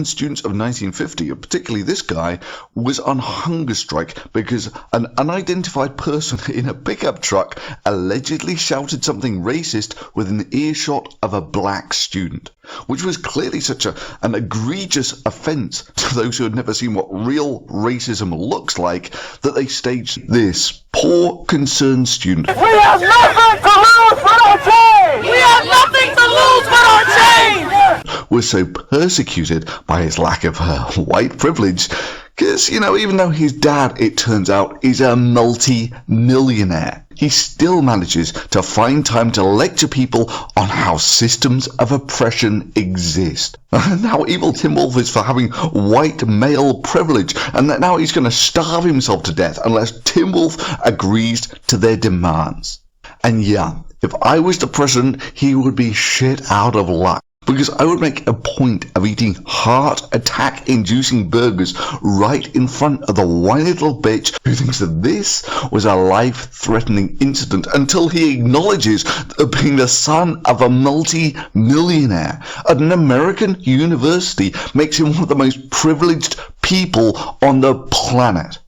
students of 1950, particularly this guy, was on hunger strike because an unidentified person in a pickup truck allegedly shouted something racist within earshot of a black student, which was clearly such an egregious offence to those who had never seen what real racism looks like that they staged this poor, concerned student. We have nothing to lose but our change! We have nothing to lose but our change! Was so persecuted by his lack of white privilege, because, you know, even though his dad, it turns out, is a multi-millionaire, he still manages to find time to lecture people on how systems of oppression exist, and how evil Tim Wolf is for having white male privilege, and that now he's going to starve himself to death unless Tim Wolf agrees to their demands. And yeah, if I was the president, he would be shit out of luck, because I would make a point of eating heart attack inducing burgers right in front of the whiny little bitch who thinks that this was a life-threatening incident until he acknowledges that being the son of a multi-millionaire at an American university makes him one of the most privileged people on the planet.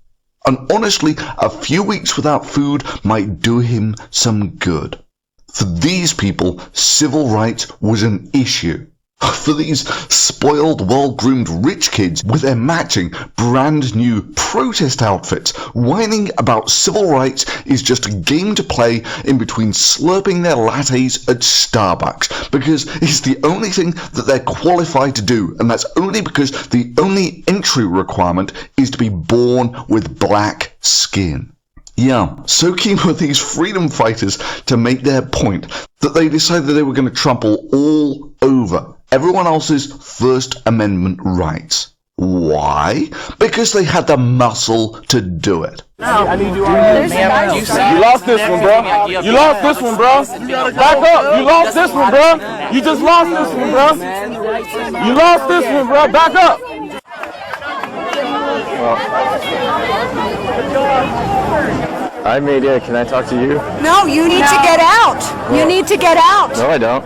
And honestly, a few weeks without food might do him some good. For these people, civil rights was an issue. For these spoiled, well-groomed rich kids with their matching brand new protest outfits, whining about civil rights is just a game to play in between slurping their lattes at Starbucks, because it's the only thing that they're qualified to do, and that's only because the only entry requirement is to be born with black skin. Yeah, so keen were these freedom fighters to make their point that they decided they were going to trample all over everyone else's First Amendment rights. Why? Because they had the muscle to do it. I need you You lost this one, bro. You lost this one, bro. Back up. You lost this one, bro. You just lost this one, bro. You lost this one, bro. Back up. Hi, media. Can I talk to you? No, you need to get out. You need to get out. No, I don't.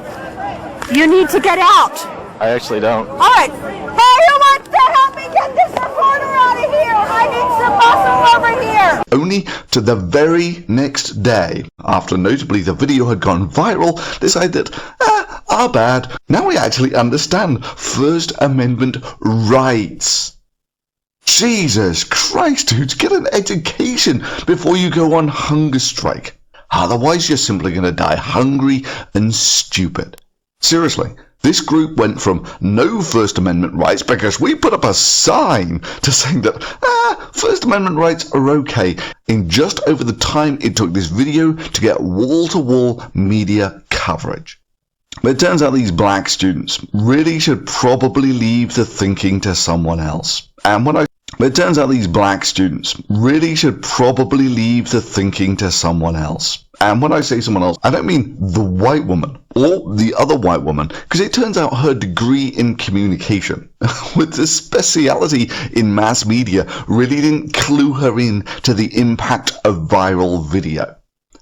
You need to get out. I actually don't. All right. Hey, who wants to help me get this reporter out of here? I need some muscle over here. Only to the very next day, after notably the video had gone viral, decided that, our bad. Now we actually understand First Amendment rights. Jesus Christ, dudes, get an education before you go on hunger strike. Otherwise, you're simply going to die hungry and stupid. Seriously, this group went from no First Amendment rights because we put up a sign to saying that, First Amendment rights are okay, in just over the time it took this video to get wall-to-wall media coverage. But it turns out these black students really should probably leave the thinking to someone else. But it turns out these black students really should probably leave the thinking to someone else. And when I say someone else, I don't mean the white woman or the other white woman, because it turns out her degree in communication with the speciality in mass media really didn't clue her in to the impact of viral video,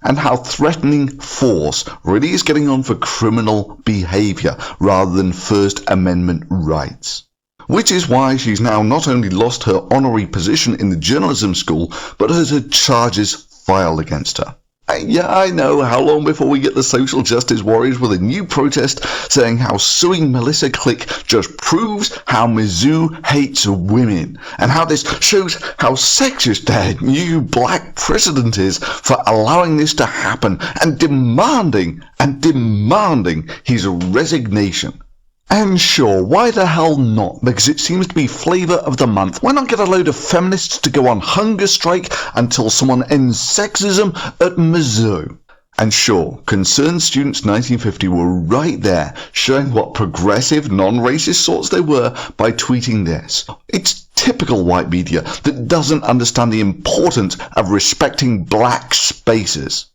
and how threatening force really is getting on for criminal behavior rather than First Amendment rights. Which is why she's now not only lost her honorary position in the journalism school, but has had charges filed against her. And yeah, I know, how long before we get the social justice warriors with a new protest saying how suing Melissa Click just proves how Mizzou hates women, and how this shows how sexist their new black president is for allowing this to happen, and demanding his resignation. And sure, why the hell not? Because it seems to be flavour of the month. Why not get a load of feminists to go on hunger strike until someone ends sexism at Mizzou? And sure, Concerned Students 1950 were right there, showing what progressive, non-racist sorts they were by tweeting this. It's typical white media that doesn't understand the importance of respecting black spaces.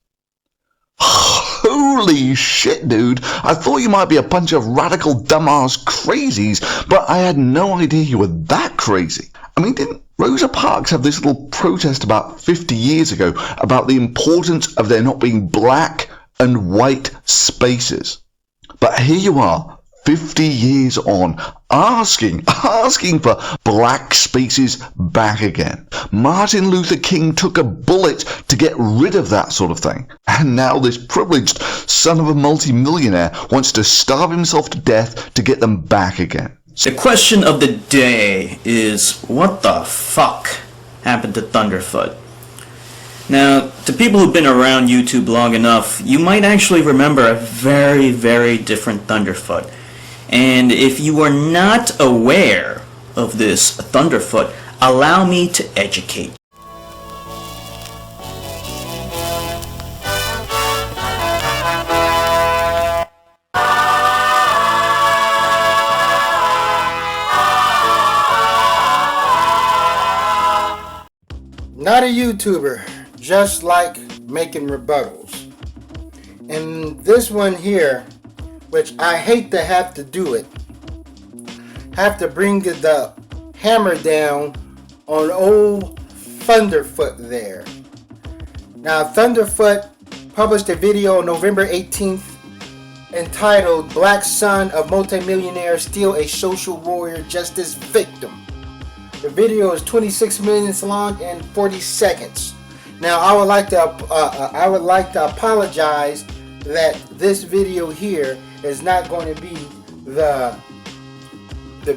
Holy shit, dude. I thought you might be a bunch of radical dumbass crazies, but I had no idea you were that crazy. I mean, didn't Rosa Parks have this little protest about 50 years ago about the importance of there not being black and white spaces? But here you are, 50 years on, asking for black spaces back again. Martin Luther King took a bullet to get rid of that sort of thing. And now this privileged son of a multi-millionaire wants to starve himself to death to get them back again. The question of the day is, what the fuck happened to Thunderfoot? Now, to people who've been around YouTube long enough, you might actually remember a very, very different Thunderfoot. And if you are not aware of this Thunderfoot, allow me to educate. Not a YouTuber, just like making rebuttals. And this one here, which I hate to have to do it, have to bring the hammer down on old Thunderfoot there. Now, Thunderfoot published a video on November 18th entitled "Black Son of Multimillionaire Still a Social Warrior Justice Victim." The video is 26 minutes long and 40 seconds. Now, I would like to apologize that this video here is not going to be the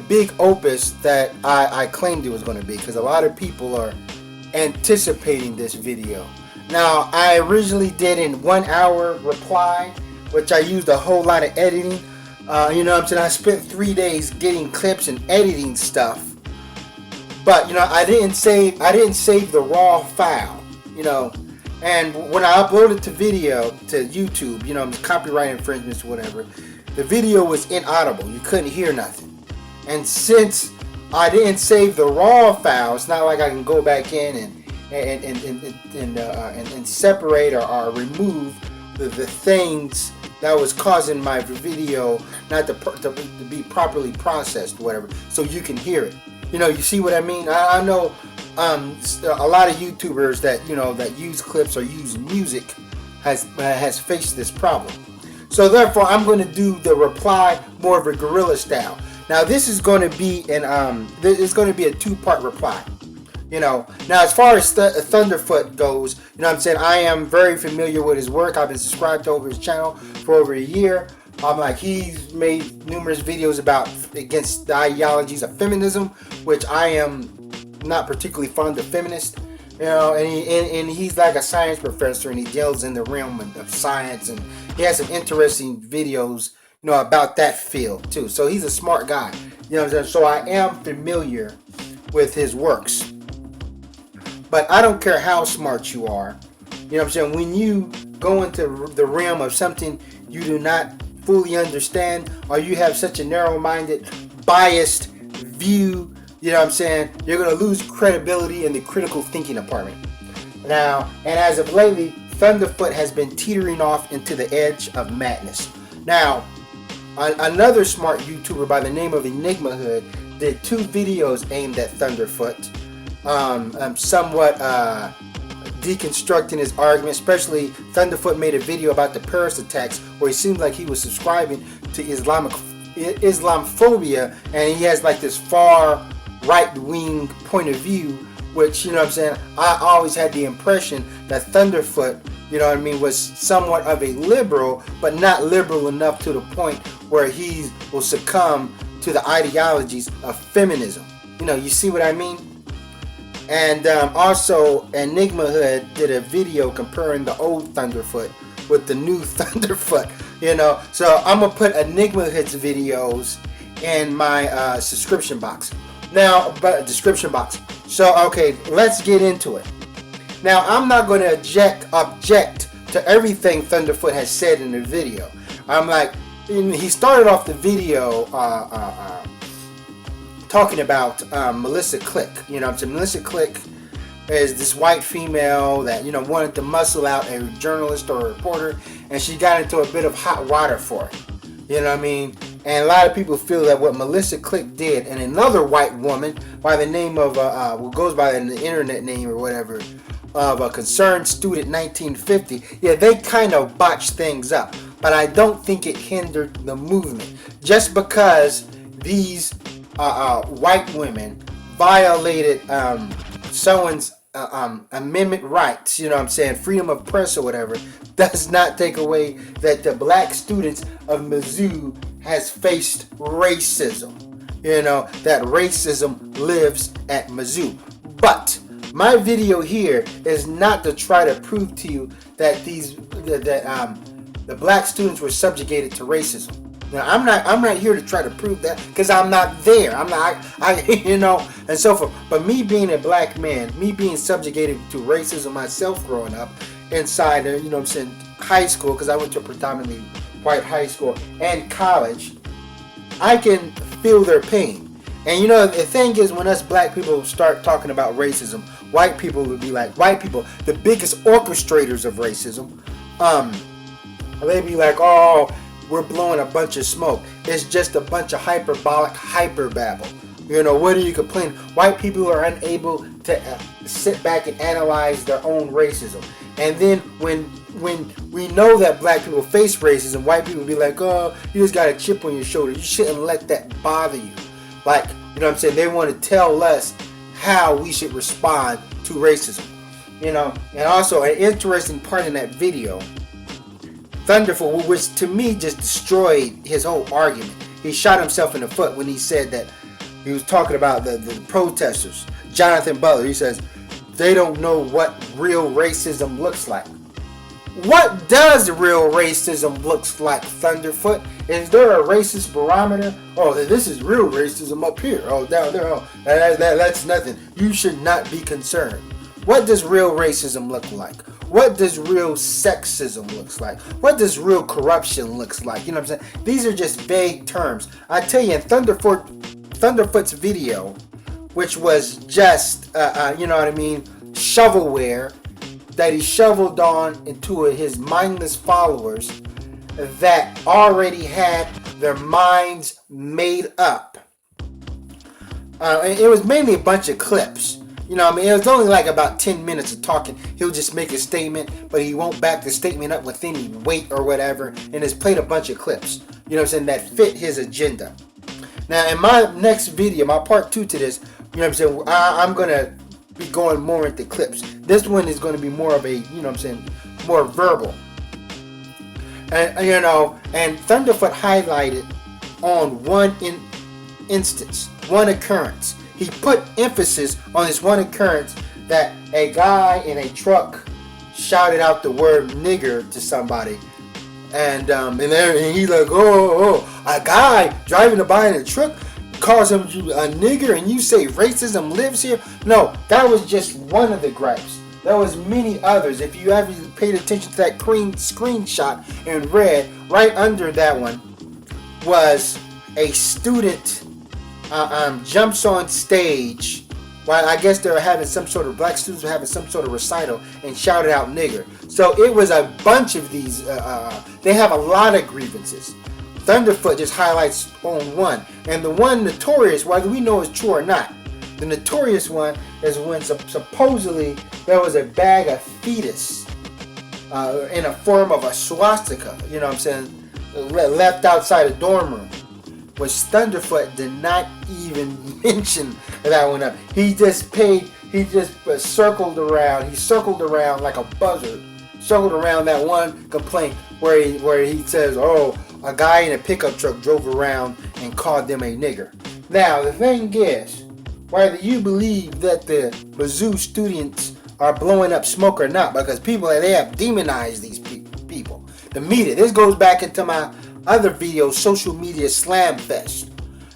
big opus that I claimed it was going to be, because a lot of people are anticipating this video. Now, I originally did in 1 hour reply, which I used a whole lot of editing. You know what I'm saying? I spent 3 days getting clips and editing stuff. But, you know, I didn't save the raw file, you know. And when I uploaded to video to YouTube, you know, copyright infringements or whatever, the video was inaudible. You couldn't hear nothing. And since I didn't save the raw file, it's not like I can go back in and separate or remove the things that was causing my video not to be properly processed or whatever, so you can hear it. You know, you see what I mean? I know a lot of YouTubers that, you know, that use clips or use music has faced this problem. So therefore, I'm going to do the reply more of a guerrilla style. Now, this is going to be it's going to be a two-part reply. You know, now as far as Thunderfoot goes, you know what I'm saying, I am very familiar with his work. I've been subscribed to his channel for over a year. He's made numerous videos against the ideologies of feminism, which I am not particularly fond of feminists. You know, and he's like a science professor, and he deals in the realm of science, and he has some interesting videos, you know, about that field too. So he's a smart guy. You know what I'm saying? So I am familiar with his works. But I don't care how smart you are. You know what I'm saying? When you go into the realm of something you do not fully understand, or you have such a narrow-minded, biased view, you know what I'm saying, you're going to lose credibility in the critical thinking department. Now, and as of lately, Thunderfoot has been teetering off into the edge of madness. Now, another smart YouTuber by the name of Enigma Hood did 2 videos aimed at Thunderfoot, somewhat deconstructing his argument. Especially, Thunderfoot made a video about the Paris attacks, where he seemed like he was subscribing to Islamophobia, and he has like this far right-wing point of view, which, you know what I'm saying, I always had the impression that Thunderfoot, you know what I mean, was somewhat of a liberal, but not liberal enough to the point where he will succumb to the ideologies of feminism. You know, you see what I mean? And also, Enigma Hood did a video comparing the old Thunderfoot with the new Thunderfoot, you know. So I'm going to put Enigma Hood's videos in my subscription box. Now, description box. So, okay, let's get into it. Now, I'm not going to object to everything Thunderfoot has said in the video. I'm like, he started off the video talking about Melissa Click. You know, so Melissa Click is this white female that, you know, wanted to muscle out a journalist or a reporter, and she got into a bit of hot water for it. You know what I mean? And a lot of people feel that what Melissa Click did, and another white woman by the name of what goes by the internet name or whatever, of a concerned student 1950, yeah, they kind of botched things up. But I don't think it hindered the movement. just because these white women violated someone's amendment rights, you know what I'm saying, freedom of press or whatever, does not take away that the black students of Mizzou has faced racism. You know, that racism lives at Mizzou. But my video here is not to try to prove to you that the black students were subjugated to racism. Now, I'm not here to try to prove that, because I'm not there. You know, and so forth. But me being a black man, me being subjugated to racism myself growing up inside, you know what I'm saying, high school, because I went to a predominantly white high school, and college, I can feel their pain. And you know, the thing is, when us black people start talking about racism, white people would be like, white people, the biggest orchestrators of racism, they'd be like, oh, we're blowing a bunch of smoke. It's just a bunch of hyperbolic hyperbabble. You know, what are you complaining? White people are unable to sit back and analyze their own racism. And then when we know that black people face racism, white people be like, oh, you just got a chip on your shoulder. You shouldn't let that bother you. Like, you know what I'm saying? They want to tell us how we should respond to racism. You know, and also an interesting part in that video, Thunderfoot, which to me just destroyed his whole argument. He shot himself in the foot when he said that he was talking about the protesters. Jonathan Butler, he says, they don't know what real racism looks like. What does real racism looks like, Thunderfoot? Is there a racist barometer? Oh, this is real racism up here. Oh, down there. Oh, that's nothing. You should not be concerned. What does real racism look like? What does real sexism looks like? What does real corruption looks like? You know what I'm saying? These are just vague terms. I tell you, in Thunderfoot's video, which was just, you know what I mean, shovelware that he shoveled on into his mindless followers that already had their minds made up. It was mainly a bunch of clips. You know what I mean? It was only like about 10 minutes of talking. He'll just make a statement, but he won't back the statement up with any weight or whatever, and has played a bunch of clips, you know what I'm saying, that fit his agenda. Now, in my next video, my part 2 to this, you know what I'm saying, I'm going to be going more into clips. This one is going to be more of a, you know what I'm saying, more verbal. And, you know, and Thunderfoot highlighted on one instance, one occurrence. He put emphasis on this one occurrence that a guy in a truck shouted out the word nigger to somebody. And he's like, oh, a guy driving by in a truck calls him a nigger and you say racism lives here? No, that was just one of the gripes. There was many others. If you ever paid attention to that screenshot and read, right under that one was a student jumps on stage while I guess they were having some sort of, black students were having some sort of recital, and shouted out nigger. So it was a bunch of these, they have a lot of grievances. Thunderfoot just highlights on one. And the one notorious, whether we know it's true or not, the notorious one is when supposedly there was a bag of fetus in a form of a swastika, you know what I'm saying, left outside a dorm room, which Thunderfoot did not even mention that one up. He just circled around like a buzzard, circled around that one complaint where he says, oh, a guy in a pickup truck drove around and called them a nigger. Now, the thing is, whether you believe that the Mizzou students are blowing up smoke or not, because they have demonized these people. The media, this goes back into my other video, social media slam fest.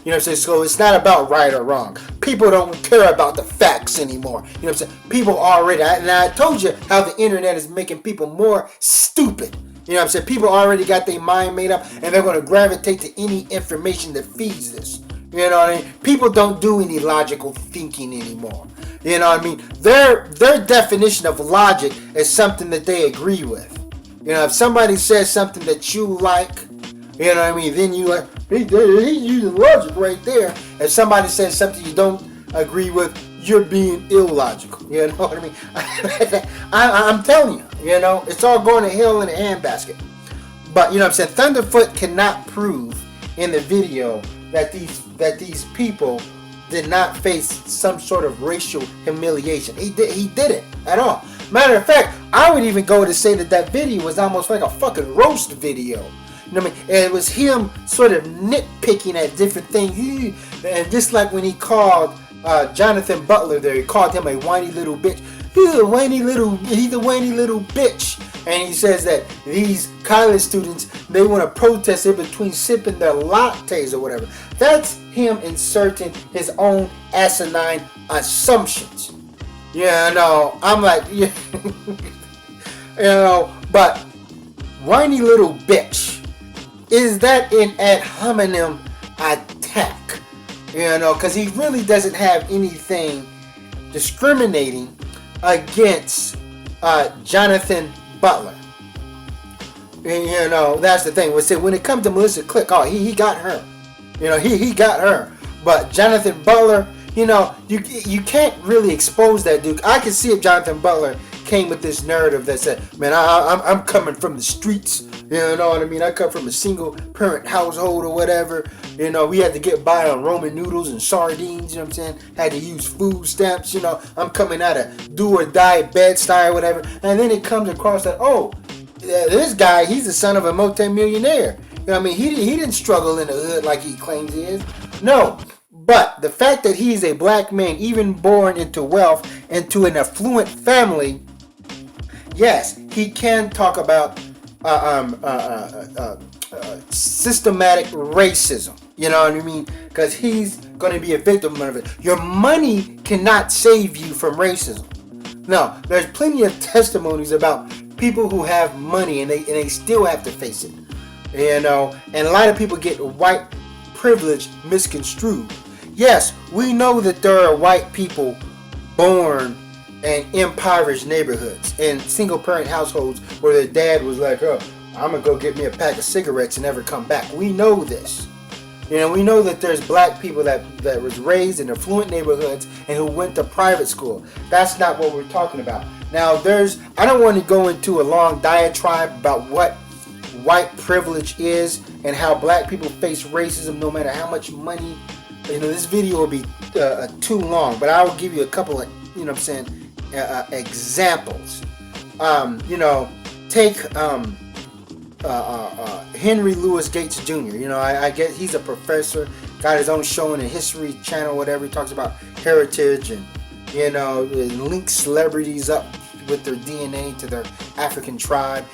You know what I'm saying? So it's not about right or wrong. People don't care about the facts anymore. You know what I'm saying? People already, and I told you how the internet is making people more stupid. You know what I'm saying? People already got their mind made up, and they're going to gravitate to any information that feeds this. You know what I mean? People don't do any logical thinking anymore. You know what I mean? Their definition of logic is something that they agree with. You know, if somebody says something that you like, you know what I mean, then you like, he's using logic right there. If somebody says something you don't agree with, you're being illogical. You know what I mean? I'm telling you, you know, it's all going to hell in a handbasket. But, you know what I'm saying, Thunderfoot cannot prove in the video that these people did not face some sort of racial humiliation. He didn't at all. Matter of fact, I would even go to say that video was almost like a fucking roast video. You know what I mean? And it was him sort of nitpicking at different things. And just like when he called Jonathan Butler there, he called him a whiny little bitch. He's a whiny little bitch. And he says that these college students, they want to protest in between sipping their lattes or whatever. That's him inserting his own asinine assumptions. Yeah, no, I'm like, yeah, but whiny little bitch, is that an ad hominem attack? Because he really doesn't have anything discriminating against Jonathan Butler. That's the thing. When it comes to Melissa Click, he got her. He got her. But Jonathan Butler, you can't really expose that dude. I can see if Jonathan Butler came with this narrative that said, man, I'm coming from the streets. You know what I mean? I come from a single parent household or whatever. We had to get by on Roman noodles and sardines, you know what I'm saying? Had to use food stamps, I'm coming out of do or die Bed-Stuy or whatever. And then it comes across that, this guy, he's the son of a multi-millionaire. He didn't struggle in the hood like he claims he is. No. But the fact that he's a black man, even born into wealth, into an affluent family, yes, he can talk about systematic racism. You know what I mean? Because he's going to be a victim of it. Your money cannot save you from racism. No, there's plenty of testimonies about people who have money and they still have to face it. And a lot of people get white privilege misconstrued. Yes, we know that there are white people born in impoverished neighborhoods, in single parent households where their dad was like, I'm going to go get me a pack of cigarettes and never come back. We know this. We know that there's black people that was raised in affluent neighborhoods and who went to private school. That's not what we're talking about. Now, I don't want to go into a long diatribe about what white privilege is and how black people face racism no matter how much money. This video will be too long, but I will give you a couple of, examples. Take Henry Louis Gates Jr. I guess he's a professor, got his own show on the History Channel, whatever. He talks about heritage and, links celebrities up with their DNA to their African tribe.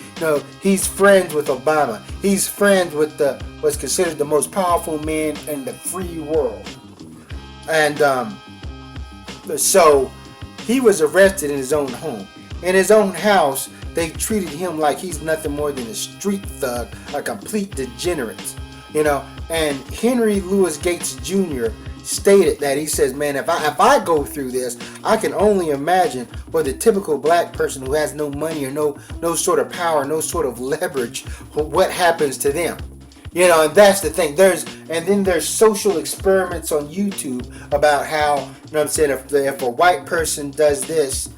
He's friends with Obama. He's friends with what's considered the most powerful man in the free world. And so he was arrested in his own home. In his own house, they treated him like he's nothing more than a street thug, a complete degenerate. And Henry Louis Gates Jr. stated that he says, man, if I go through this, I can only imagine what the typical black person who has no money or no sort of power, no sort of leverage, what happens to them. And that's the thing. There's social experiments on YouTube about how, if a white person does this,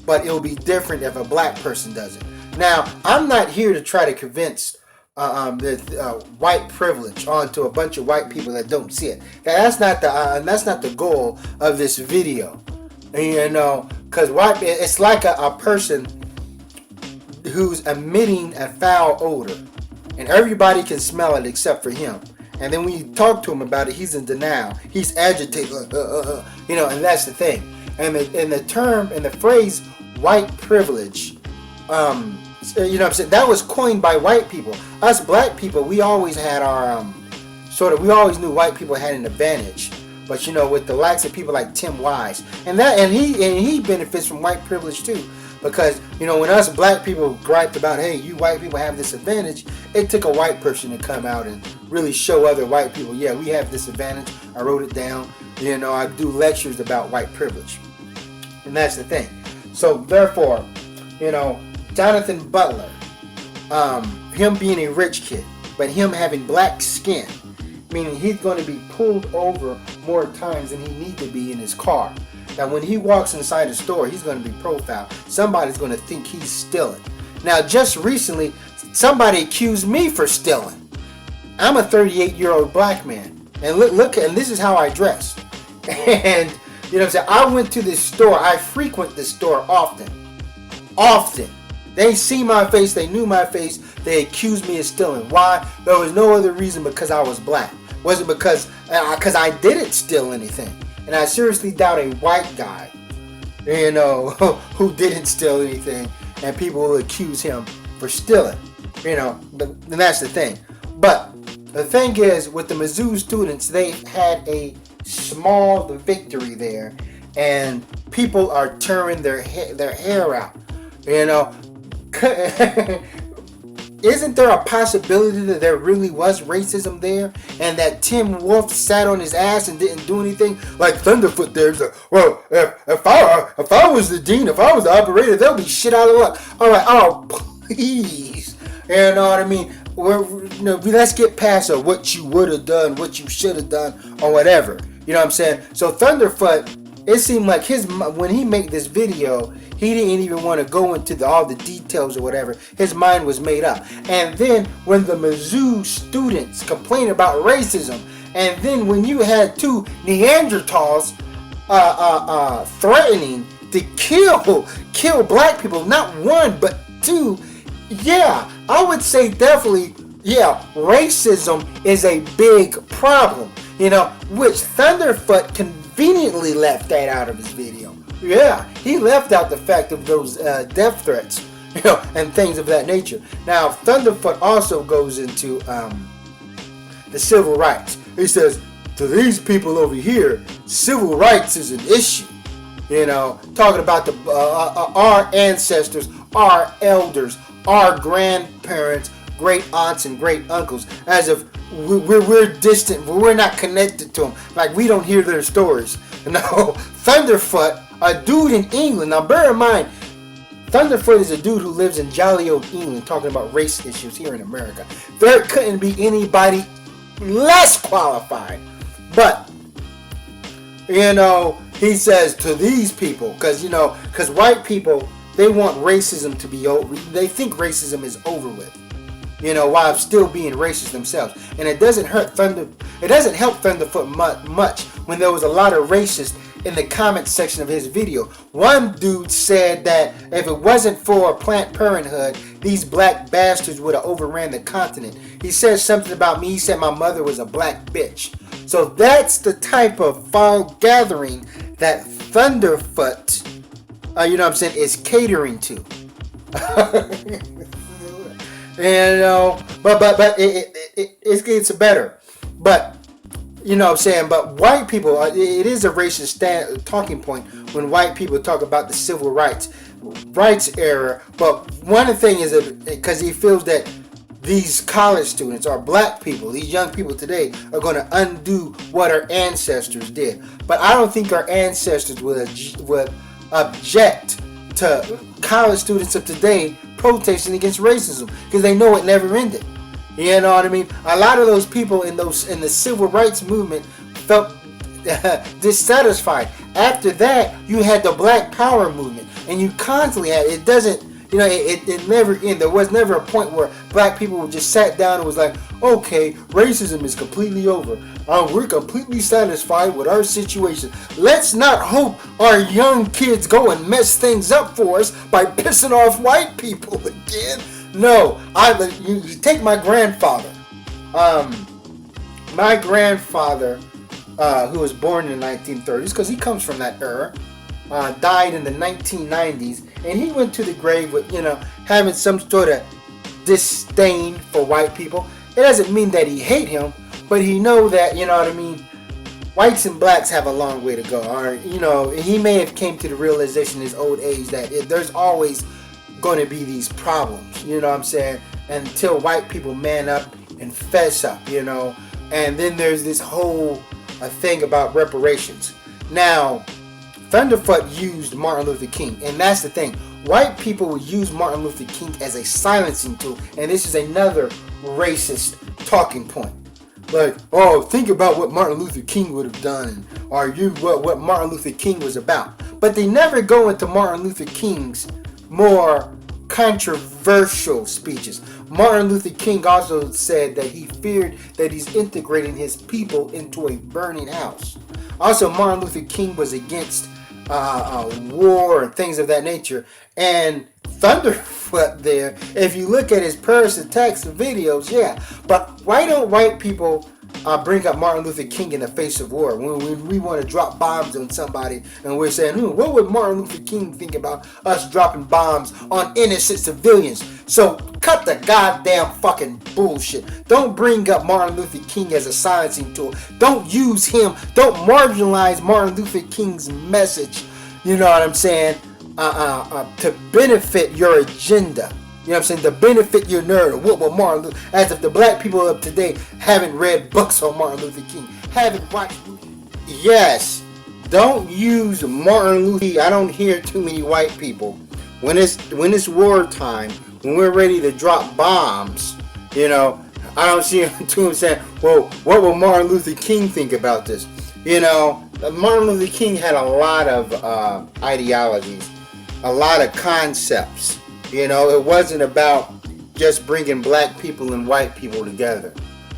but it'll be different if a black person does it. Now, I'm not here to try to convince white privilege onto a bunch of white people that don't see it. That's not the goal of this video. Because it's like a person who's emitting a foul odor, and everybody can smell it except for him. And then when you talk to him about it, he's in denial. He's agitated, and that's the thing. And the term and the phrase white privilege, that was coined by white people. Us black people, we always had our we always knew white people had an advantage. But with the likes of people like Tim Wise, and he benefits from white privilege too. Because when us black people griped about, hey, you white people have this advantage, it took a white person to come out and really show other white people, yeah, we have this advantage. I wrote it down. I do lectures about white privilege. And that's the thing. So therefore, Jonathan Butler, him being a rich kid, but him having black skin, meaning he's going to be pulled over more times than he needs to be in his car. Now, when he walks inside a store, he's going to be profiled. Somebody's going to think he's stealing. Now, just recently, somebody accused me for stealing. I'm a 38-year-old black man, and look, and this is how I dress. And you know what I'm saying? I went to this store. I frequent this store often. They see my face. They knew my face. They accused me of stealing. Why? There was no other reason because I was black. Wasn't because I didn't steal anything. And I seriously doubt a white guy, you know, who didn't steal anything, and people will accuse him for stealing. You know, but and that's the thing. But the thing is, with the Mizzou students, they had a small victory there, and people are tearing their hair out. You know, isn't there a possibility that there really was racism there, and that Tim Wolf sat on his ass and didn't do anything? Like Thunderfoot there's like, well, if I was the dean, if I was the operator, there'll be shit out of luck. All right, oh please, you know what I mean? Let's get past what you would have done, what you should have done, or whatever. You know what I'm saying? So Thunderfoot, it seemed like when he made this video, he didn't even want to go into all the details or whatever. His mind was made up. And then when the Mizzou students complained about racism, and then when you had two Neanderthals threatening to kill black people, not one but two, yeah, I would say definitely, yeah, racism is a big problem. You know, which Thunderfoot conveniently left that out of his video. Yeah, he left out the fact of those death threats, you know, and things of that nature. Now, Thunderfoot also goes into the civil rights. He says, to these people over here, civil rights is an issue. You know, talking about our ancestors, our elders, our grandparents, great aunts and great uncles, as if we're distant, we're not connected to them, like we don't hear their stories. No, Thunderfoot, a dude in England. Now bear in mind, Thunderfoot is a dude who lives in jolly old England, talking about race issues here in America. There couldn't be anybody less qualified. But you know, he says to these people, because white people, they want racism to be over. They think racism is over with, you know, while still being racist themselves. And it doesn't help Thunderfoot much when there was a lot of racists in the comment section of his video. One dude said that if it wasn't for Planned Parenthood, these black bastards would have overran the continent. He said something about me. He said my mother was a black bitch. So that's the type of foul gathering that Thunderfoot, you know what I'm saying, is catering to. You know, but it gets better. But you know what I'm saying, but white people, it is a racist talking point when white people talk about the civil rights era. But one thing is that because he feels that these college students or black people, these young people today, are going to undo what our ancestors did. But I don't think our ancestors would object to college students of today protesting against racism, because they know it never ended. You know what I mean? A lot of those people in the civil rights movement felt dissatisfied. After that, you had the Black Power movement, and you constantly had it. Doesn't, you know, it never ended. There was never a point where black people just sat down and was like, okay, racism is completely over. We're completely satisfied with our situation. Let's not hope our young kids go and mess things up for us by pissing off white people again. No, you take my grandfather. My grandfather, who was born in the 1930s, because he comes from that era, died in the 1990s, and he went to the grave with, you know, having some sort of disdain for white people. It doesn't mean that he hate him, but he know that, you know what I mean, whites and blacks have a long way to go. Or, you know, he may have came to the realization in his old age that there's always going to be these problems, you know what I'm saying, until white people man up and fess up, you know. And then there's this whole thing about reparations. Now, Thunderfoot used Martin Luther King, and that's the thing. White people would use Martin Luther King as a silencing tool, and this is another racist talking point. Like, oh, think about what Martin Luther King would have done, or what Martin Luther King was about. But they never go into Martin Luther King's more controversial speeches. Martin Luther King also said that he feared that he's integrating his people into a burning house. Also, Martin Luther King was against war and things of that nature. And Thunderfoot there, if you look at his Paris Attacks videos, yeah. But why don't white people bring up Martin Luther King in the face of war? When we want to drop bombs on somebody and we're saying, what would Martin Luther King think about us dropping bombs on innocent civilians? So cut the goddamn fucking bullshit. Don't bring up Martin Luther King as a silencing tool. Don't use him. Don't marginalize Martin Luther King's message, you know what I'm saying, to benefit your agenda. You know what I'm saying? To benefit your narrative. What will Martin Luther, as if the black people of today haven't read books on Martin Luther King, haven't watched. Yes, don't use Martin Luther. I don't hear too many white people when it's wartime, when we're ready to drop bombs. You know, I don't see them too saying, "Well, what will Martin Luther King think about this?" You know, Martin Luther King had a lot of ideologies, a lot of concepts. You know, it wasn't about just bringing black people and white people together.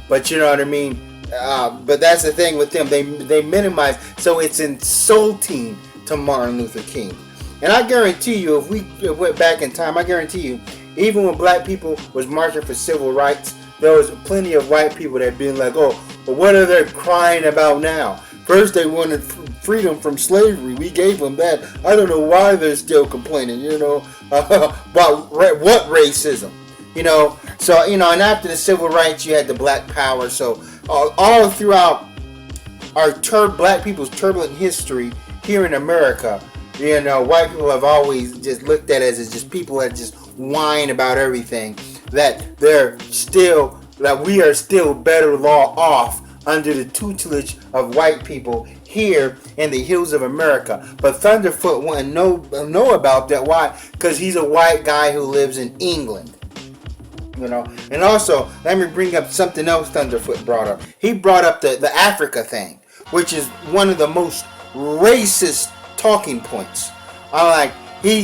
But you know what I mean? But that's the thing with them. They minimize. So it's insulting to Martin Luther King. And I guarantee you, if we went back in time, I guarantee you, even when black people was marching for civil rights, there was plenty of white people that been like, oh, well, what are they crying about now? First they wanted freedom from slavery. We gave them that. I don't know why they're still complaining, you know, about what racism, you know. So, you know, and after the civil rights, you had the black power. So all throughout our black people's turbulent history here in America, you know, white people have always just looked at it as just people that just whine about everything, that we are still better off under the tutelage of white people here in the hills of America. But Thunderfoot wouldn't know about that. Why? Because he's a white guy who lives in England. You know. And also, let me bring up something else Thunderfoot brought up. He brought up the Africa thing, which is one of the most racist talking points. He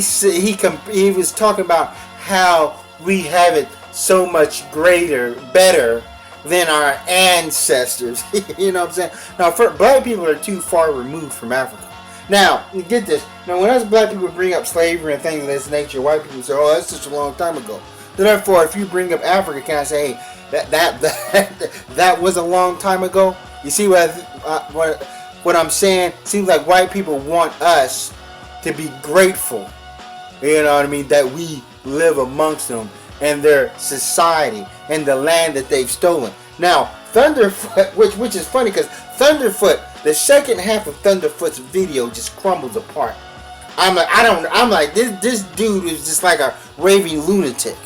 was talking about how we have it so much better than our ancestors. You know what I'm saying? Now, black people are too far removed from Africa. Now, get this. Now, when us black people bring up slavery and things of this nature, white people say, oh, that's such a long time ago. Therefore, if you bring up Africa, can I say, hey, that was a long time ago? You see what I'm saying? Seems like white people want us to be grateful, you know what I mean, that we live amongst them and their society and the land that they've stolen. Now, Thunderfoot, which is funny because Thunderfoot, the second half of Thunderfoot's video just crumbles apart. I'm like, this dude is just like a raving lunatic.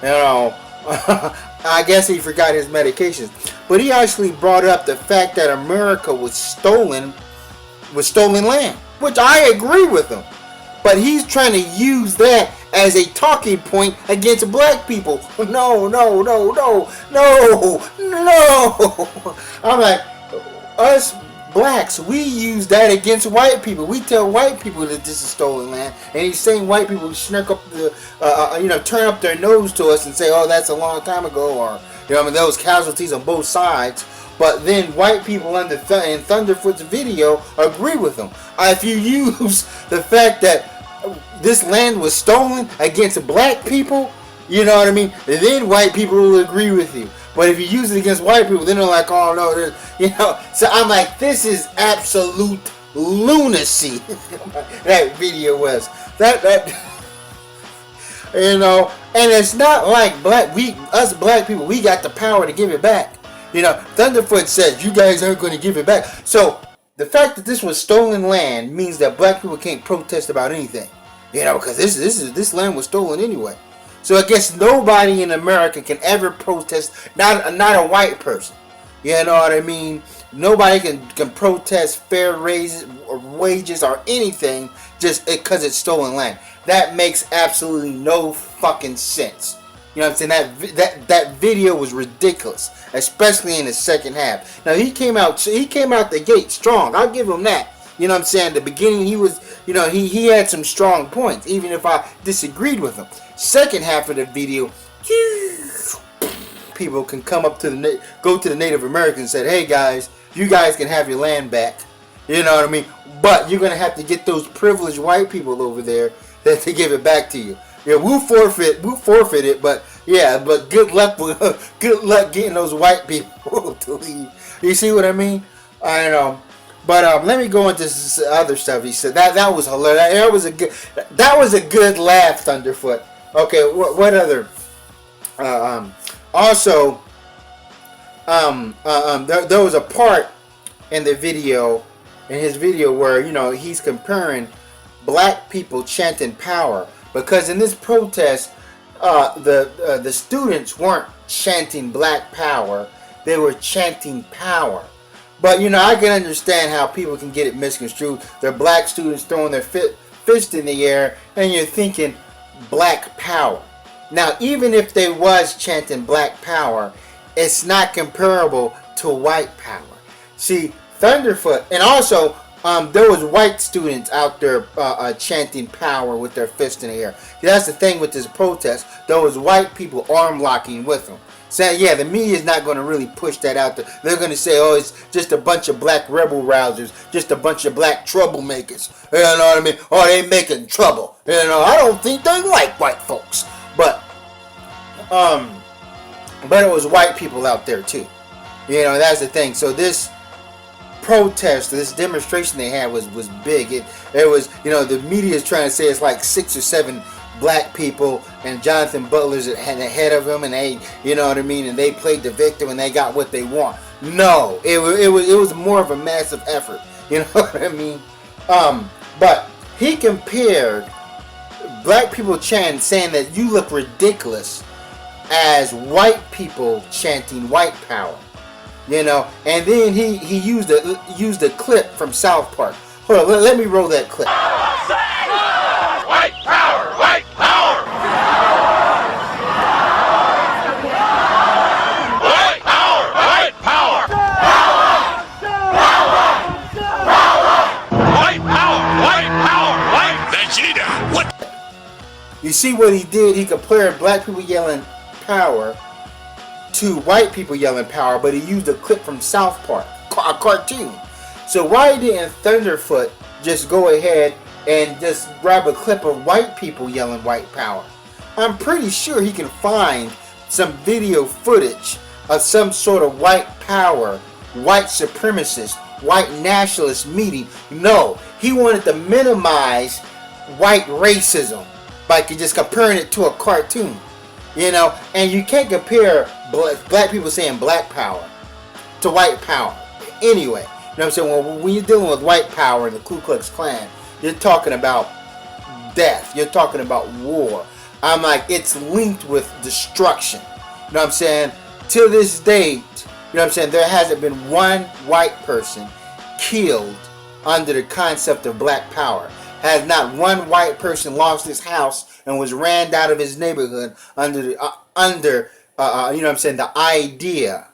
You know, I guess he forgot his medications. But he actually brought up the fact that America was stolen land, which I agree with him. But he's trying to use that as a talking point against black people. No. I'm like, us blacks, we use that against white people. We tell white people that this is stolen land, and he's saying white people snark up turn up their nose to us and say, oh, that's a long time ago, or there was casualties on both sides. But then white people in Thunderfoot's video agree with him. If you use the fact that this land was stolen against black people, you know what I mean, then white people will agree with you. But if you use it against white people, then they're like, oh no, So I'm like, this is absolute lunacy. That video was that and it's not like us black people, we got the power to give it back. Thunderfoot says you guys aren't going to give it back. So the fact that this was stolen land means that black people can't protest about anything. Because this land was stolen anyway. So I guess nobody in America can ever protest, not a white person. You know what I mean? Nobody can protest fair wages or anything just because it's stolen land. That makes absolutely no fucking sense. You know what I'm saying? That video was ridiculous, especially in the second half. Now he came out the gate strong. I'll give him that. You know what I'm saying? The beginning he was you know, he had some strong points, even if I disagreed with him. Second half of the video, people can come up to go to the Native Americans and say, hey guys, you guys can have your land back. You know what I mean? But you're gonna have to get those privileged white people over there that to give it back to you. Yeah, we'll forfeit it, but yeah, but good luck getting those white people to leave. You see what I mean? I know. But let me go into this other stuff. He said that was hilarious. That was a good laugh, Thunderfoot. Okay, what other? Also, there was a part in the video, in his video, where, you know, he's comparing black people chanting power, because in this protest, the students weren't chanting black power, they were chanting power. But, you know, I can understand how people can get it misconstrued. They're black students throwing their fist in the air, and you're thinking black power. Now, even if they was chanting black power, it's not comparable to white power. See, Thunderfoot, and also there was white students out there chanting power with their fist in the air. See, that's the thing with this protest. There was white people arm locking with them. Saying, yeah, the media is not going to really push that out there. They're going to say, oh, it's just a bunch of black rebel rousers, just a bunch of black troublemakers. You know what I mean? Oh, they making trouble. You know, I don't think they like white folks. But it was white people out there too. You know, that's the thing. So this protest, this demonstration they had was big. It was, you know, the media is trying to say it's like 6 or 7 black people, and Jonathan Butler's at the head of them, and they, you know what I mean, and they played the victim and they got what they want. No, it was more of a massive effort. You know what I mean? But he compared black people chanting, saying that you look ridiculous, as white people chanting white power. You know, and then he used a clip from South Park. Hold on, let me roll that clip. White power! White power! White power! White power! White power! White power! White Vegeta! What? You see what he did? He compared black people yelling power to white people yelling power, but he used a clip from South Park, a cartoon. So why didn't Thunderfoot just go ahead and just grab a clip of white people yelling white power? I'm pretty sure he can find some video footage of some sort of white power, white supremacist, white nationalist meeting. No, he wanted to minimize white racism by just comparing it to a cartoon. You know, and you can't compare black people saying black power to white power. Anyway, you know what I'm saying? Well, when you're dealing with white power and the Ku Klux Klan, you're talking about death. You're talking about war. I'm like, it's linked with destruction. You know what I'm saying? Till this date, you know what I'm saying, there hasn't been one white person killed under the concept of black power. Has not one white person lost his house and was ran out of his neighborhood under you know what I'm saying, the idea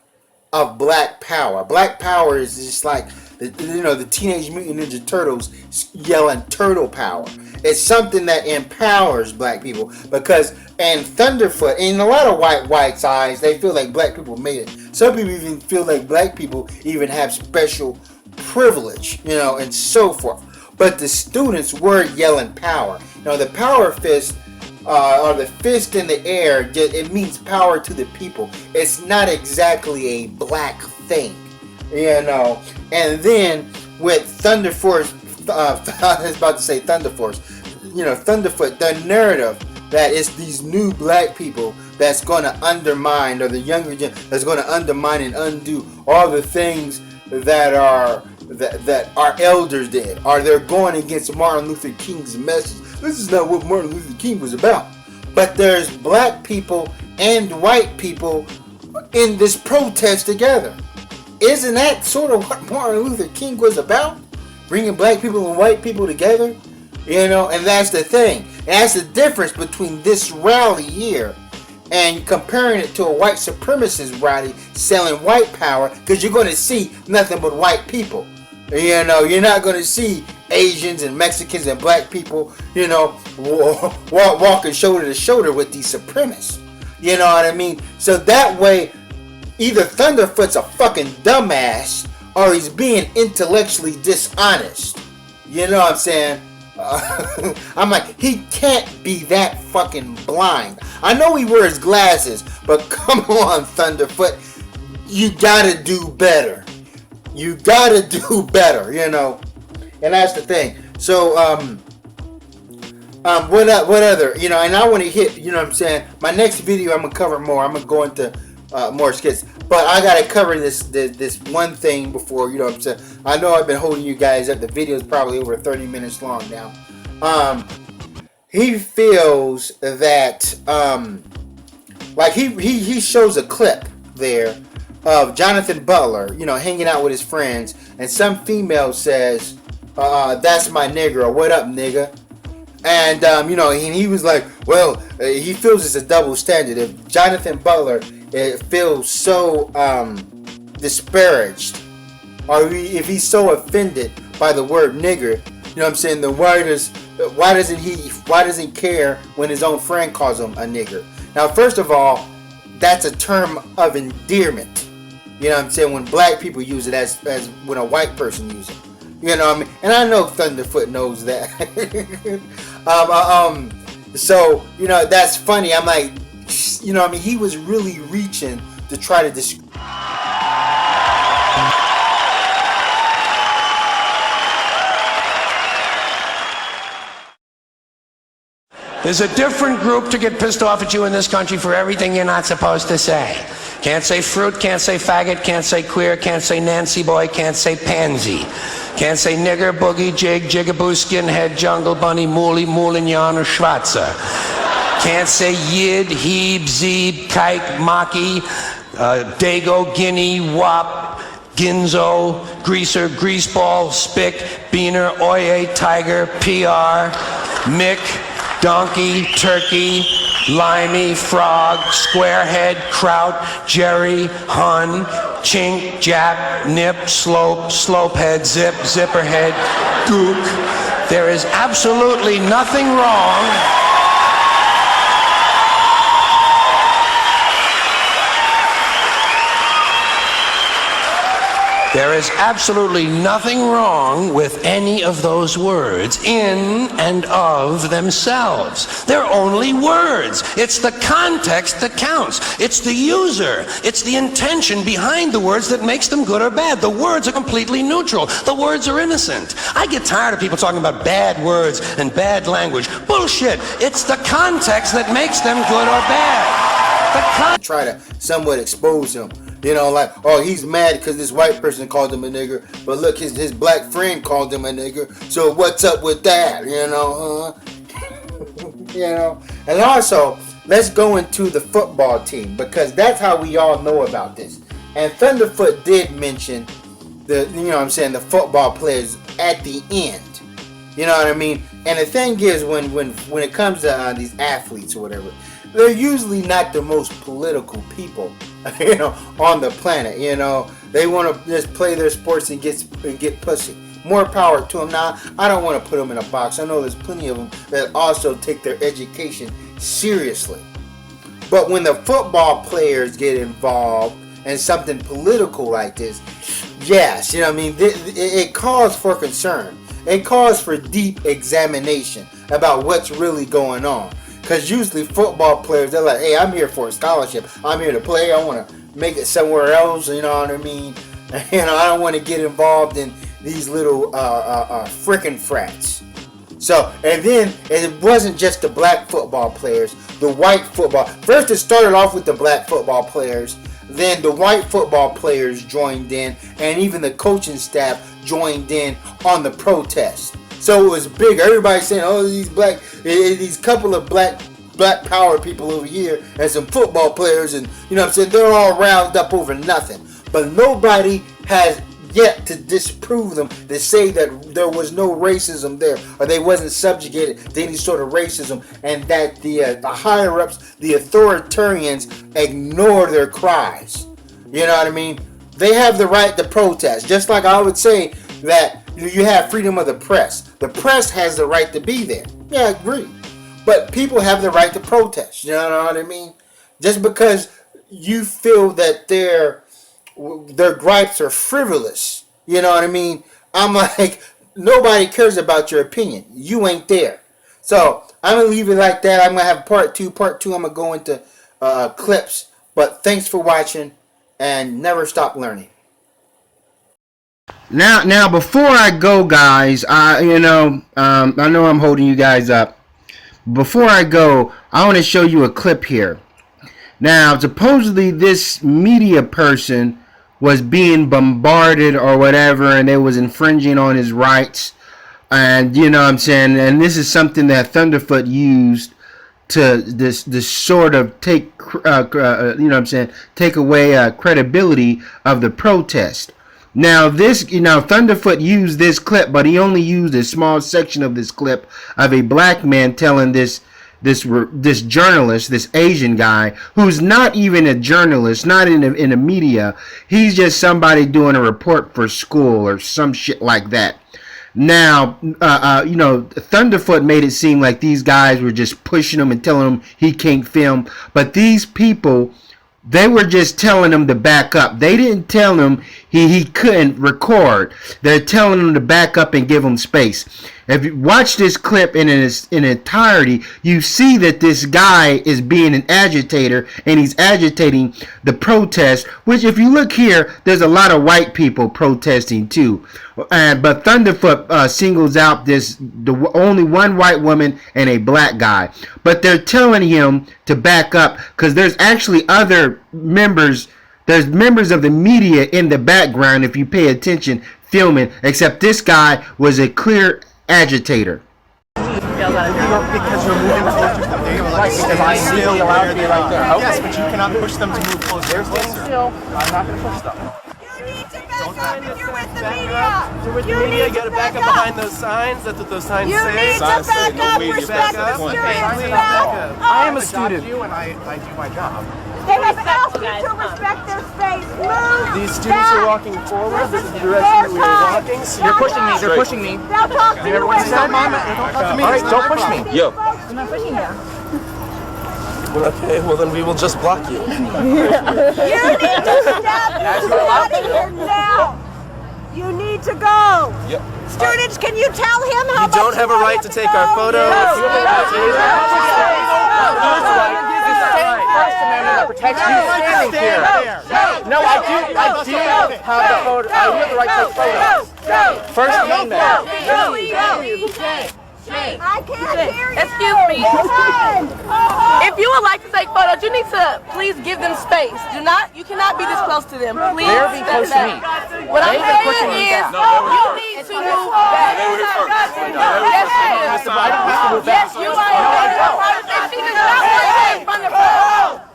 of black power. Black power is just like the Teenage Mutant Ninja Turtles yelling turtle power. It's something that empowers black people, because, and Thunderfoot, in a lot of whites' eyes, they feel like black people made it. Some people even feel like black people even have special privilege, you know, and so forth. But the students were yelling power. You know, the power fist, or the fist in the air, it means power to the people. It's not exactly a black thing, you know. And then with Thunderforce, I was about to say Thunderforce, you know, Thunderfoot, the narrative that it's these new black people that's going to undermine, or the younger gen that's going to undermine and undo all the things that our elders did, or they're going against Martin Luther King's message. This is not what Martin Luther King was about. But there's black people and white people in this protest together. Isn't that sort of what Martin Luther King was about? Bringing black people and white people together? You know, and that's the thing. And that's the difference between this rally here and comparing it to a white supremacist rally selling white power, because you're going to see nothing but white people. You know, you're not going to see Asians and Mexicans and black people, you know, walking shoulder to shoulder with these supremacists. You know what I mean? So that way, either Thunderfoot's a fucking dumbass or he's being intellectually dishonest. You know what I'm saying? I'm like, he can't be that fucking blind. I know he wears glasses, but come on, Thunderfoot. You gotta do better. You gotta do better, you know. And that's the thing. So, what other, you know, and I want to hit, you know what I'm saying, my next video I'm going to cover more. I'm going to go into more skits. But I got to cover this one thing before, you know what I'm saying. I know I've been holding you guys up. The video is probably over 30 minutes long now. He feels that, like he shows a clip there of Jonathan Butler, you know, hanging out with his friends. And some female says, that's my nigga, or what up, nigga? And, you know, he was like, well, he feels it's a double standard. If Jonathan Butler feels so disparaged, or if he's so offended by the word nigger, you know what I'm saying, then why doesn't he care when his own friend calls him a nigger? Now, first of all, that's a term of endearment. You know what I'm saying? When black people use it as when a white person uses it. You know what I mean? And I know Thunderfoot knows that. So, you know, that's funny. I'm like, you know what I mean? He was really reaching to try to describe. There's a different group to get pissed off at you in this country for everything you're not supposed to say. Can't say fruit, can't say faggot, can't say queer, can't say Nancy boy, can't say pansy. Can't say nigger, boogie, jig, jigaboo, skinhead, jungle bunny, mooly, moulignon, or schwarzer. Can't say yid, heeb, zeeb, kike, maki, dago, guinea, wop, ginzo, greaser, greaseball, spick, beaner, oye, tiger, PR, mick, donkey, turkey, limey, frog, squarehead, kraut, jerry, hun, chink, jap, nip, slope, slopehead, zip, zipperhead, gook. There is absolutely nothing wrong. There is absolutely nothing wrong with any of those words in and of themselves. They're only words. It's the context that counts. It's the user. It's the intention behind the words that makes them good or bad. The words are completely neutral. The words are innocent. I get tired of people talking about bad words and bad language. Bullshit. It's the context that makes them good or bad. Try to somewhat expose him. You know, like, oh, he's mad because this white person called him a nigger, but look, his black friend called him a nigger, so what's up with that, you know, you know? And also, let's go into the football team, because that's how we all know about this. And Thunderfoot did mention the, you know what I'm saying, the football players at the end. You know what I mean? And the thing is, when it comes to these athletes or whatever, they're usually not the most political people, you know, on the planet. You know, they want to just play their sports and get pussy. More power to them. Now, I don't want to put them in a box. I know there's plenty of them that also take their education seriously. But when the football players get involved in something political like this, yes, you know what I mean, it calls for concern. It calls for deep examination about what's really going on. Because usually football players, they're like, hey, I'm here for a scholarship. I'm here to play. I want to make it somewhere else. You know what I mean? You know, I don't want to get involved in these little frickin' frats. So, and then it wasn't just the black football players, the white football. First it started off with the black football players. Then the white football players joined in. And even the coaching staff joined in on the protest. So it was big. Everybody saying, oh, these couple of black power people over here and some football players, and you know what I'm saying, they're all rounded up over nothing. But nobody has yet to disprove them, to say that there was no racism there, or they wasn't subjugated to any sort of racism, and that the higher ups, the authoritarians, ignore their cries. You know what I mean? They have the right to protest. Just like I would say that You have freedom of the press. The press has the right to be there. Yeah, I agree. But people have the right to protest. You know what I mean? Just because you feel that their gripes are frivolous, you know what I mean? I'm like, nobody cares about your opinion. You ain't there. So I'm going to leave it like that. I'm going to have part two. Part two, I'm going to go into clips. But thanks for watching, and never stop learning. Now, before I go, guys, I know I'm holding you guys up. Before I go, I want to show you a clip here. Now, supposedly this media person was being bombarded or whatever, and it was infringing on his rights. And you know what I'm saying? And this is something that Thunderfoot used to this sort of take take away credibility of the protest. Now Thunderfoot used this clip, but he only used a small section of this clip of a black man telling this journalist, this Asian guy, who's not even a journalist, not in the media. He's just somebody doing a report for school or some shit like that. Now, Thunderfoot made it seem like these guys were just pushing him and telling him he can't film. But these people, they were just telling him to back up. They didn't tell him he couldn't record. They're telling him to back up and give him space. If you watch this clip in entirety, you see that this guy is being an agitator, and he's agitating the protest, which if you look here, there's a lot of white people protesting too. But Thunderfoot singles out only one white woman and a black guy. But they're telling him to back up because there's actually other members. There's members of the media in the background, if you pay attention, filming, except this guy was a clear agitator. Because you're moving closer to them. Because I'm still allowed to be right there. Yes, but you cannot push them to move closer. Still, I'm not going to push them. You need to back up if you're with the media. You're with the media, you gotta back up behind those signs. That's what those signs You say. need to back up. Respect the students. I am a student. You and I do my job. They have asked you to respect their space. Move. These students are walking forward. This is the direction that we are walking. So You're pushing me. They're pushing me. They'll talk to you. Everyone said, Mama, don't talk to me. All right, don't push me. Yo. I'm not pushing you. Okay, well then we will just block you. You need to step out of here now. You need to go. Yep. Students, can you tell him how much You don't have a right to take our photos. You have a right to take our photos. First Amendment that protects you standing here. No, I do have the photo. I do have the right to take photos. First Amendment. I can't hear you. Excuse me. If you would like to take photos, you need to please give them space. You cannot be this close to them. Please. They're being close to me. What I'm They've been pushing saying me is, back. you need to move back. Yes, yes, you are. She does not want to take from the front.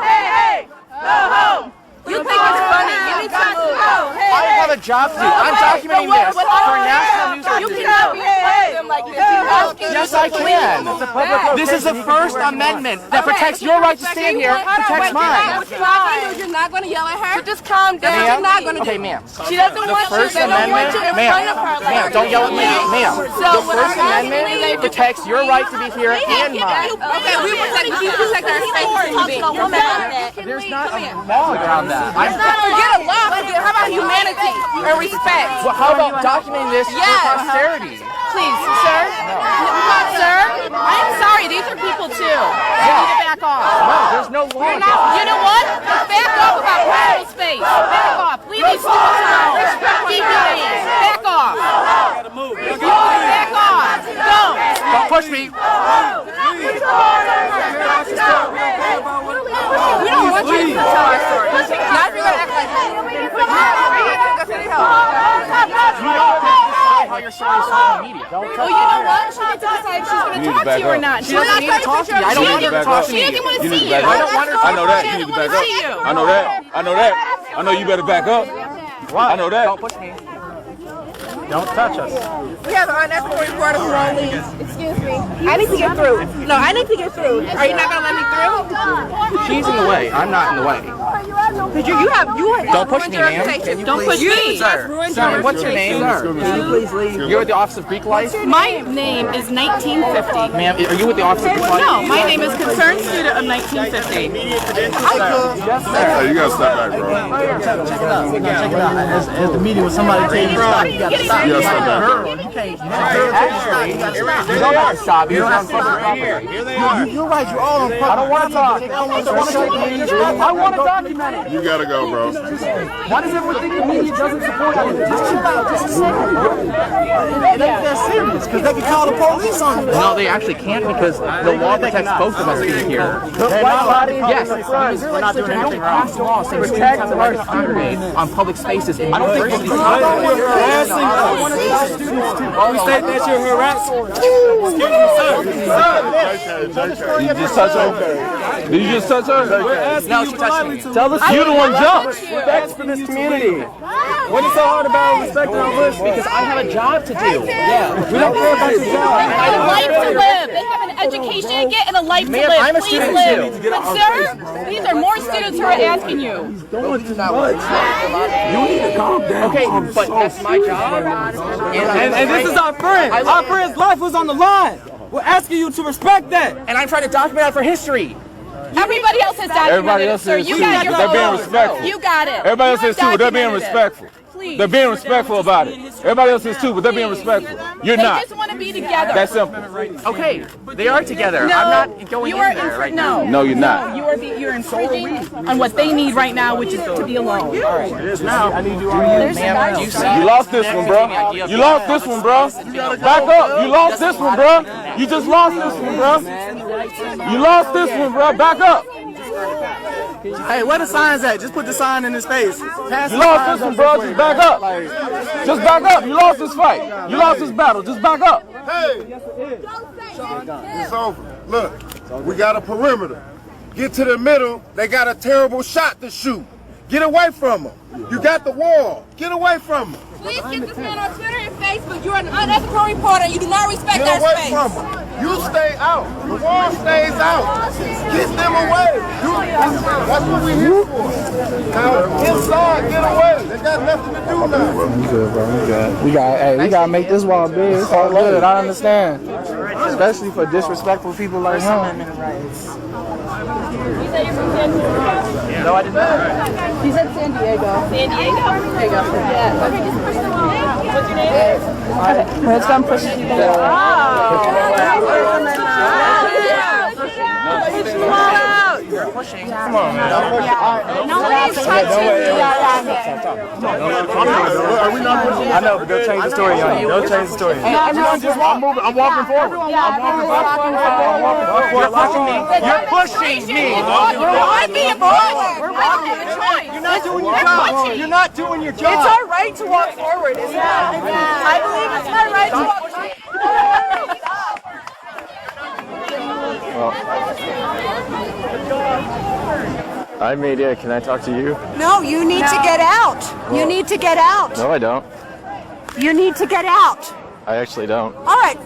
Hey, go home. You think it's funny? You need to move. I have a job to do. I'm documenting this for national news. You cannot be them like this. Yes, I can. This is the First Amendment that protects your right to stand here, protects mine. You're not going to yell at her. So just calm down. You're not going to. Okay, ma'am. She doesn't want you. They don't want you in front of her. Ma'am, don't yell at me. Ma'am, the First Amendment protects your right to be here and mine. Okay, we protect you. Protect our space. There's not a law around that. Forget a law. How about humanity and respect? Well, how about documenting this for posterity? Please, sir. Sir, I'm sorry. These are people too. You need to back off. No, there's no law. You know what? Back off about personal space. Back off. Leave these students alone. Keep doing it. Back off. Back off. Don't push me. We don't want you to tell our story. Not if you're going to act like that. How your story is told in the media. Oh, you know what? She gets to decide if she's going to talk to you or not. She doesn't need to talk to me. I don't want her to talk to me. She doesn't want to see you. I don't want her to talk to me. I know that. You need to back up. I know that. I know that. I know you better back up. I know that. Don't push me. Don't touch us. We have an unethical report of enrollees. Excuse me. I need to get through. No, I need to get through. Are you not going to let me through? She's in the way. I'm not in the way. Don't push me, ma'am. Don't push me. Sir, what's your name? Can you please leave? You're with the Office of Greek Life? My name is 1950. Ma'am, are you with the Office of Greek Life? No, my name is Concerned Student of 1950. Hey, you gotta step back, bro. Check it out. As the meeting with somebody telling you stop, you gotta stop. You gotta step back. You don't have to stop. You're on public property. You're right. You're all on public. I don't want to talk. I want to document it. You gotta go, bro. Why does everyone think the media doesn't support you? Just chill out. Just a second. It ain't that serious because they can call the police on you. No, they actually can't because the law protects both of us being here. Yes, we're not doing anything wrong. Pass the law saying students have the right to congregate on public spaces in universities. You're harassing us. We said that you're harassing. You just touch her? Did you just touch her? No, she touched me. Tell us You the one jumped. respect for this community. What is so hard about respecting our list? Because I have a job to do. Yeah. We don't care about your job. A life to live. They have an education to get and a life to Ma'am, live. I'm a Please student live. too. But sir, these are more students who are asking you. You need to calm down. Okay, but that's my job. And this is our friend. Our friend's life was on the line. We're asking you to respect that. And I'm trying to document that for history. Everybody else has documented Everybody it, else sir. is You too. got your They're being photos. respectful. You got it. Everybody else You is have too. They're being documented it. respectful. Please. They're being respectful about it. Everybody else is too, but they're being respectful. You're They not. just want to be together. That's simple. Okay, they are together. No, I'm not going you in are there right now. No, you're not. You're infringing on what they need right now, which is to be alone. Ma'am, you see? You lost this one, bro. You lost this one, bro. Back up. You lost this one, bro. You just lost this one, bro. You lost this one, bro. Back up. Hey, where the signs at? Just put the sign in his face. You lost this one, bro. Just back up. Just back up. You lost this fight. You lost this battle. Just back up. Hey, it's over. Look, we got a perimeter. Get to the middle. They got a terrible shot to shoot. Get away from them. You got the wall. Get away from them. Please get this man on Twitter and Facebook. You're an unethical reporter. You do not respect Get our away space. from them. You stay out. The wall stays out. Get them away. That's what we here for. Now, inside, get away. They got nothing to do now. You good, bro. You good. We gotta make this wall big. It's all good. I understand. Especially for disrespectful people like him. You said you're from San Diego? No, I did not. He said San Diego. San Diego? There you go. Yeah. Okay, just push the wall. What's your name? Okay. Let's go and push it. You're pushing. Come on, man. Nobody's touching you. I know, but they'll change the story on you. They'll change the story. I'm moving. I'm walking forward. You're pushing me. You're pushing me. I'm being pushed. We're making a choice. You're not doing your job. You're not doing your job. It's our right to walk forward, isn't it? I believe it's my right to walk forward. Hi, media. Can I talk to you? No, you need to get out. You need to get out. No, I don't. You need to get out. I actually don't. All right.